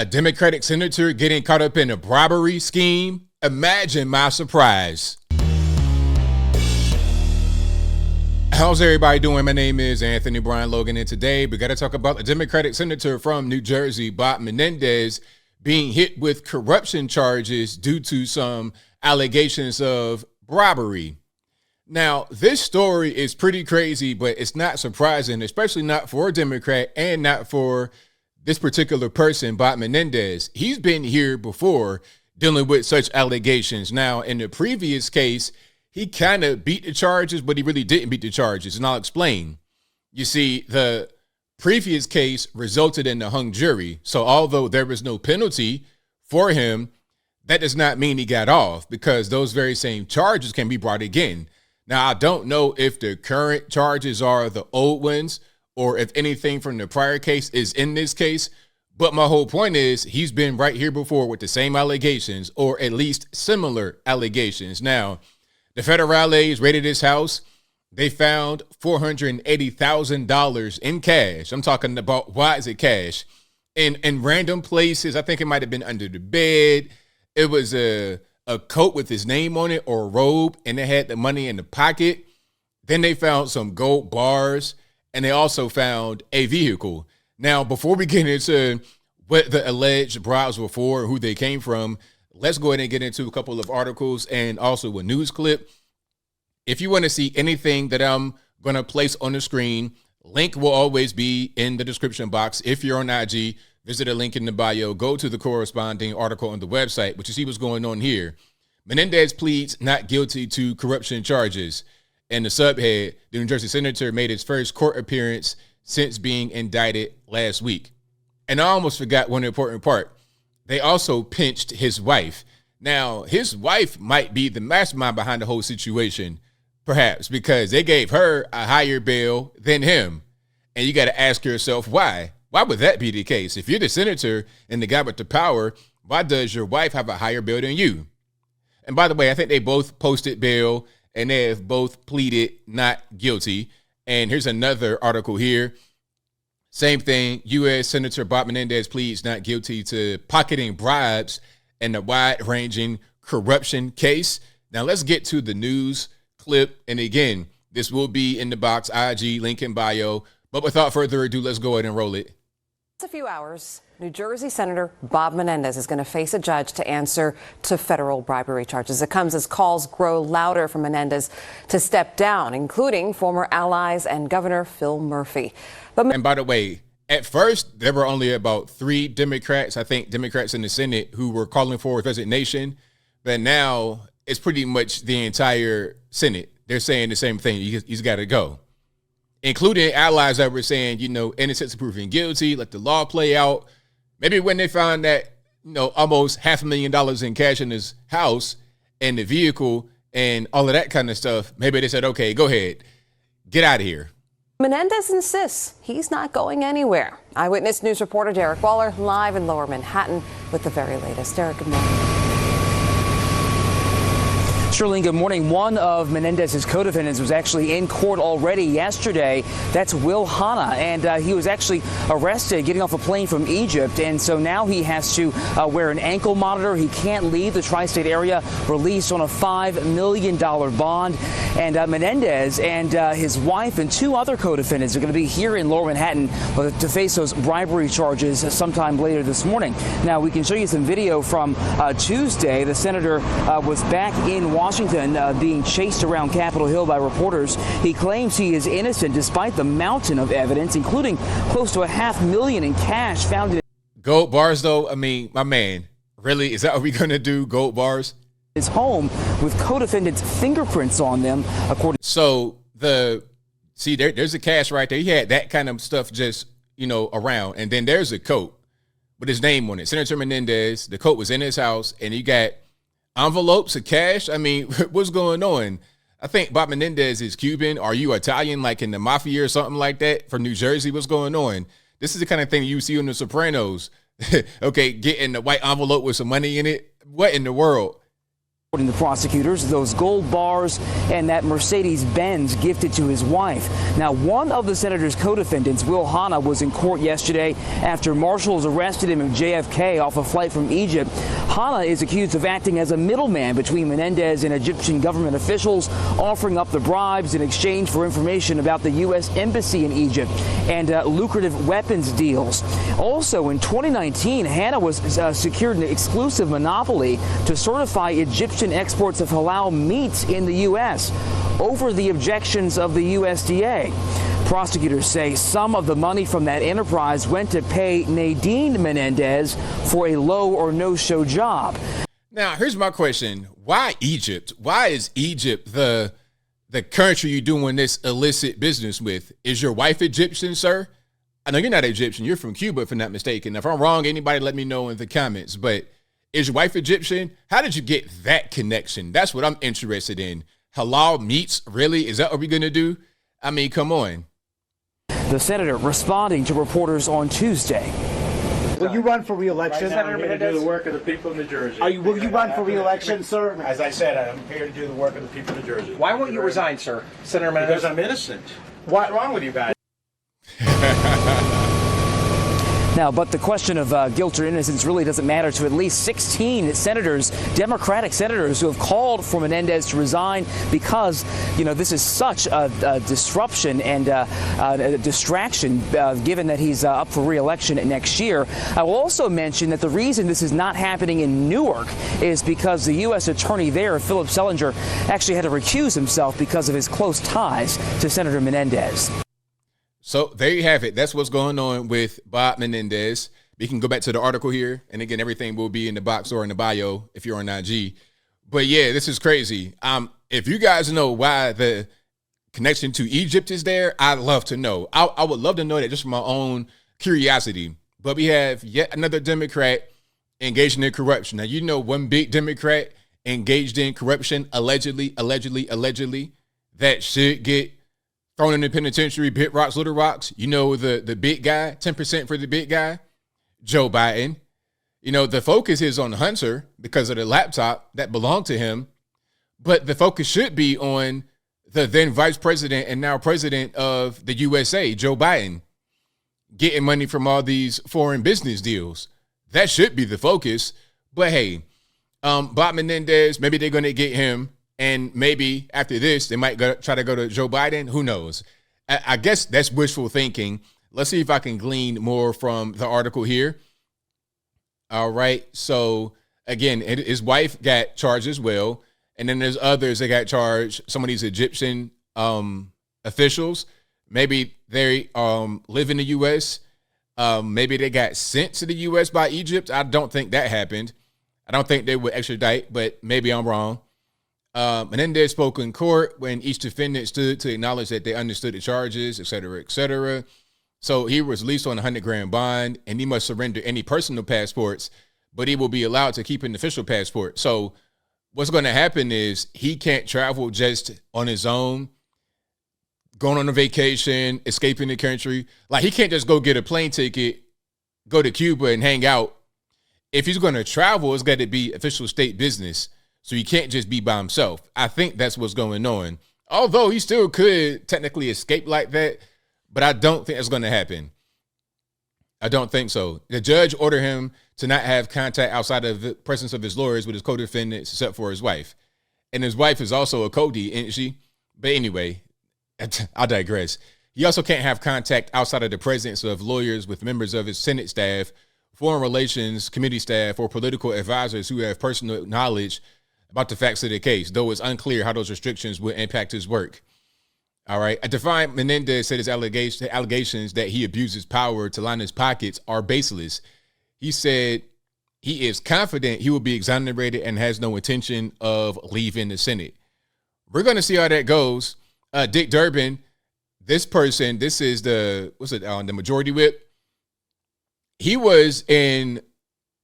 A Democratic senator getting caught up in a bribery scheme? Imagine my surprise. How's everybody doing? My name is Anthony Brian Logan, and today we got to talk about a Democratic senator from New Jersey, Bob Menendez, being hit with corruption charges due to some allegations of bribery. Now, this story is pretty crazy, but it's not surprising, especially not for a Democrat and not for this particular person, Bob Menendez. He's been here before dealing with such allegations. Now, in the previous case, he kind of beat the charges, but he really didn't beat the charges, and I'll explain. You see, the previous case resulted in a hung jury, so although there was no penalty for him, that does not mean he got off, because those very same charges can be brought again. Now, I don't know if the current charges are the old ones or if anything from the prior case is in this case, but my whole point is he's been right here before with the same allegations, or at least similar allegations. Now, the federales raided his house. They found $480,000 in cash. I'm talking about, why is it cash? In random places. I think it might have been under the bed. It was a coat with his name on it, or a robe, and they had the money in the pocket. Then they found some gold bars, and they also found a vehicle. Now, before we get into what the alleged bribes were for and who they came from, let's go ahead and get into a couple of articles and also a news clip. If you want to see anything that I'm going to place on the screen, link will always be in the description box. If you're on IG, visit a link in the bio, go to the corresponding article on the website, but you see what's going on here. Menendez pleads not guilty to corruption charges. And the subhead, the New Jersey senator made his first court appearance since being indicted last week. And I almost forgot one important part. They also pinched his wife. Now, his wife might be the mastermind behind the whole situation, perhaps, because they gave her a higher bail than him. And you got to ask yourself, why? Why would that be the case? If you're the senator and the guy with the power, why does your wife have a higher bail than you? And by the way, I think they both posted bail, and they have both pleaded not guilty. And here's another article here. Same thing. U.S. Senator Bob Menendez pleads not guilty to pocketing bribes in a wide-ranging corruption case. Now, let's get to the news clip. And again, this will be in the box, IG, link in bio. But without further ado, let's go ahead and roll it. In a few hours, New Jersey Senator Bob Menendez is going to face a judge to answer to federal bribery charges. It comes as calls grow louder for Menendez to step down, including former allies and Governor Phil Murphy. And by the way, at first, there were only about 3 Democrats, I think Democrats in the Senate, who were calling for his resignation. But now it's pretty much the entire Senate. They're saying the same thing. He's got to go, including allies that were saying, innocence proven guilty, let the law play out. Maybe when they found that, almost $500,000 in cash in his house and the vehicle and all of that kind of stuff, maybe they said, okay, go ahead, get out of here. Menendez insists he's not going anywhere. Eyewitness News reporter Derek Waller live in Lower Manhattan with the very latest. Derek, good morning. Shirley, good morning. One of Menendez's co-defendants was actually in court already yesterday. That's Will Hanna, and he was actually arrested getting off a plane from Egypt, and so now he has to wear an ankle monitor. He can't leave the tri-state area, released on a $5 million bond. And Menendez and his wife and 2 other co-defendants are going to be here in Lower Manhattan to face those bribery charges sometime later this morning. Now, we can show you some video from Tuesday. The senator was back in Washington being chased around Capitol Hill by reporters. He claims he is innocent despite the mountain of evidence, including close to $500,000 in cash found in gold bars, though. I mean, my man, really? Is that what we're going to do? Gold bars? His home with co-defendants' fingerprints on them, according. So there's the cash right there. He had that kind of stuff just, around. And then there's a coat with his name on it. Senator Menendez, the coat was in his house, and he got envelopes of cash. I mean, what's going on? I think Bob Menendez is Cuban. Are you Italian, like in the mafia or something like that, from New Jersey? What's going on? This is the kind of thing you see on The Sopranos. Okay, getting the white envelope with some money in it. What in the world? According to prosecutors, those gold bars and that Mercedes-Benz gifted to his wife. Now, one of the senator's co-defendants, Will Hanna, was in court yesterday after marshals arrested him at JFK off a flight from Egypt. Hanna is accused of acting as a middleman between Menendez and Egyptian government officials, offering up the bribes in exchange for information about the U.S. embassy in Egypt and lucrative weapons deals. Also, in 2019, Hanna was secured an exclusive monopoly to certify Egyptian exports of halal meats in the U.S. over the objections of the USDA. Prosecutors say some of the money from that enterprise went to pay Nadine Menendez for a low or no-show job. Now, here's my question. Why Egypt? Why is Egypt the country you're doing this illicit business with? Is your wife Egyptian, sir? I know you're not Egyptian. You're from Cuba, if I'm not mistaken. If I'm wrong, anybody let me know in the comments. But is your wife Egyptian? How did you get that connection? That's what I'm interested in. Halal meats, really? Is that what we're going to do? I mean, come on. The senator responding to reporters on Tuesday. Will you run for re-election? Right now, I'm here to do the work of the people of New Jersey. Will you run for re-election, sir? As I said, I'm here to do the work of the people of New Jersey. Why won't you resign, sir? Senator Menendez? Because I'm innocent. What's wrong with you guys? Now, but the question of guilt or innocence really doesn't matter to at least 16 senators, Democratic senators, who have called for Menendez to resign because, you know, this is such a disruption and a distraction given that he's up for re-election next year. I will also mention that the reason this is not happening in Newark is because the U.S. attorney there, Philip Sellinger, actually had to recuse himself because of his close ties to Senator Menendez. So there you have it. That's what's going on with Bob Menendez. We can go back to the article here. And again, everything will be in the box or in the bio if you're on IG. But yeah, this is crazy. If you guys know why the connection to Egypt is there, I'd love to know. I would love to know that just for my own curiosity. But we have yet another Democrat engaged in corruption. Now, you know, one big Democrat engaged in corruption, allegedly, that should get thrown in the penitentiary, big rocks, little rocks. You know, the big guy, 10% for the big guy, Joe Biden. You know, the focus is on Hunter because of the laptop that belonged to him. But the focus should be on the then vice president and now president of the USA, Joe Biden, getting money from all these foreign business deals. That should be the focus. But hey, Bob Menendez, maybe they're going to get him. And maybe after this, they might try to go to Joe Biden. Who knows? I guess that's wishful thinking. Let's see if I can glean more from the article here. All right. So, again, his wife got charged as well. And then there's others that got charged. Some of these Egyptian officials, maybe they live in the U.S. Maybe they got sent to the U.S. by Egypt. I don't think that happened. I don't think they would extradite, but maybe I'm wrong. Menendez spoke in court when each defendant stood to acknowledge that they understood the charges, et cetera, et cetera. So he was released on a $100,000 bond, and he must surrender any personal passports, but he will be allowed to keep an official passport. So what's going to happen is he can't travel just on his own, going on a vacation, escaping the country. Like, he can't just go get a plane ticket, go to Cuba and hang out. If he's going to travel, it's got to be official state business. So he can't just be by himself. I think that's what's going on. Although he still could technically escape like that, but I don't think that's going to happen. I don't think so. The judge ordered him to not have contact outside of the presence of his lawyers with his co-defendants, except for his wife. And his wife is also a Cody, isn't she? But anyway, I'll digress. He also can't have contact outside of the presence of lawyers with members of his Senate staff, foreign relations committee staff, or political advisors who have personal knowledge about the facts of the case, though it's unclear how those restrictions would impact his work. All right. A Defiant Menendez said his allegations that he abuses power to line his pockets are baseless. He said he is confident he will be exonerated and has no intention of leaving the Senate. We're going to see how that goes. Dick Durbin, this is the majority whip. He was in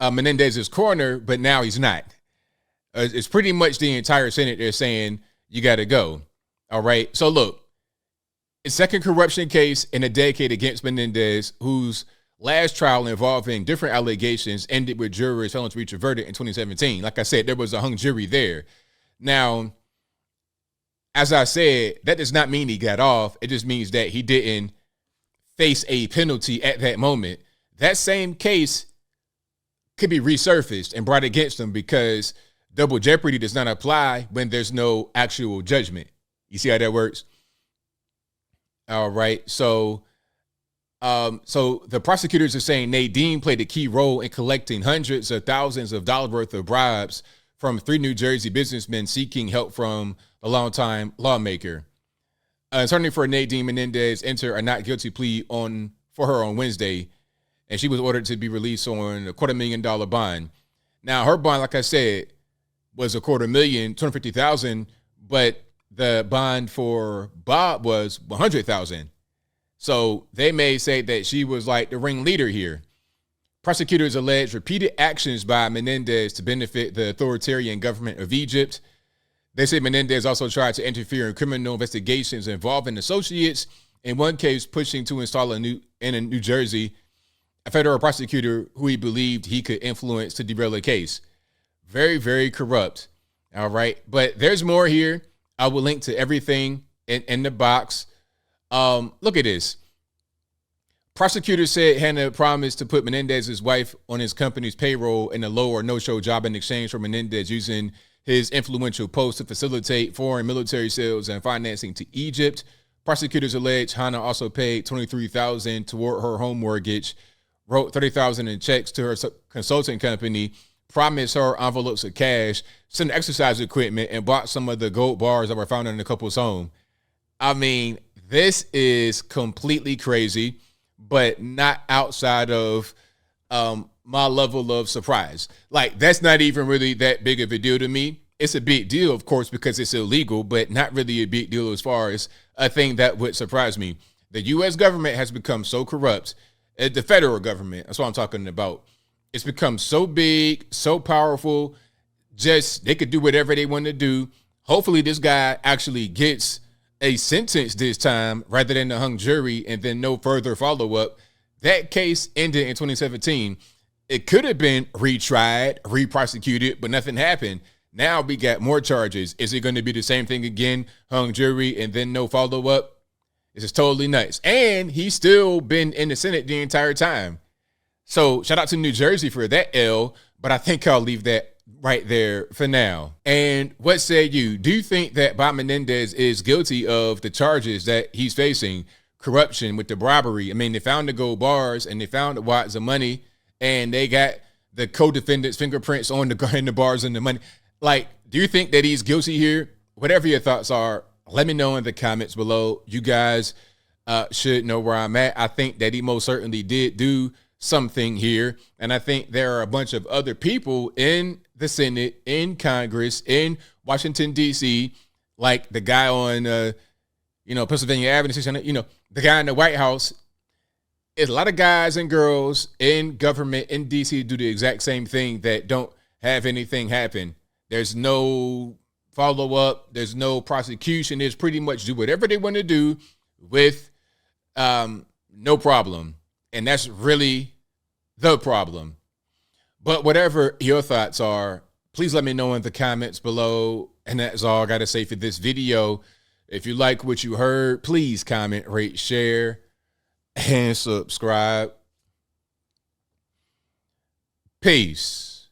Menendez's corner, but now he's not. It's pretty much the entire Senate. They're saying you got to go. All right. So look, a second corruption case in a decade against Menendez, whose last trial involving different allegations ended with jurors failing to reach a verdict in 2017. Like I said, there was a hung jury there. Now, as I said, that does not mean he got off. It just means that he didn't face a penalty at that moment. That same case could be resurfaced and brought against him because double jeopardy does not apply when there's no actual judgment. You see how that works? All right. So the prosecutors are saying Nadine played a key role in collecting hundreds of thousands of dollars worth of bribes from 3 New Jersey businessmen seeking help from a longtime lawmaker. Attorney for Nadine Menendez entered a not guilty plea for her on Wednesday, and she was ordered to be released on a $250,000 bond. Now, her bond, like I said, was $250,000, $250,000, but the bond for Bob was $100,000. So they may say that she was like the ringleader here. Prosecutors allege repeated actions by Menendez to benefit the authoritarian government of Egypt. They say Menendez also tried to interfere in criminal investigations involving associates, in one case pushing to install in New Jersey a federal prosecutor who he believed he could influence to derail a case. Very, very corrupt. All right. But there's more here. I will link to everything in the box. Look at this. Prosecutors said Hannah promised to put Menendez's wife on his company's payroll in a low or no-show job in exchange for Menendez using his influential post to facilitate foreign military sales and financing to Egypt. Prosecutors allege Hannah also paid $23,000 toward her home mortgage, wrote $30,000 in checks to her consulting company, promised her envelopes of cash, sent exercise equipment, and bought some of the gold bars that were found in the couple's home. I mean, this is completely crazy, but not outside of my level of surprise. Like, that's not even really that big of a deal to me. It's a big deal, of course, because it's illegal, but not really a big deal as far as a thing that would surprise me. The U.S. government has become so corrupt. The federal government, that's what I'm talking about. It's become so big, so powerful, just they could do whatever they want to do. Hopefully this guy actually gets a sentence this time rather than a hung jury and then no further follow-up. That case ended in 2017. It could have been retried, re-prosecuted, but nothing happened. Now we got more charges. Is it going to be the same thing again? Hung jury and then no follow-up? This is totally nuts. And he's still been in the Senate the entire time. So shout out to New Jersey for that L, but I think I'll leave that right there for now. And what say you? Do you think that Bob Menendez is guilty of the charges that he's facing? Corruption with the bribery. I mean, they found the gold bars and they found the wads of money and they got the co-defendants' fingerprints on the bars and the money. Like, do you think that he's guilty here? Whatever your thoughts are, let me know in the comments below. You guys should know where I'm at. I think that he most certainly did do something here. And I think there are a bunch of other people in the Senate, in Congress, in Washington, D.C., like the guy on, Pennsylvania Avenue, the guy in the White House. There's a lot of guys and girls in government in D.C. do the exact same thing that don't have anything happen. There's no follow-up. There's no prosecution. There's pretty much do whatever they want to do with no problem. And that's really the problem. But whatever your thoughts are, please let me know in the comments below. And that's all I got to say for this video. If you like what you heard, please comment, rate, share, and subscribe. Peace.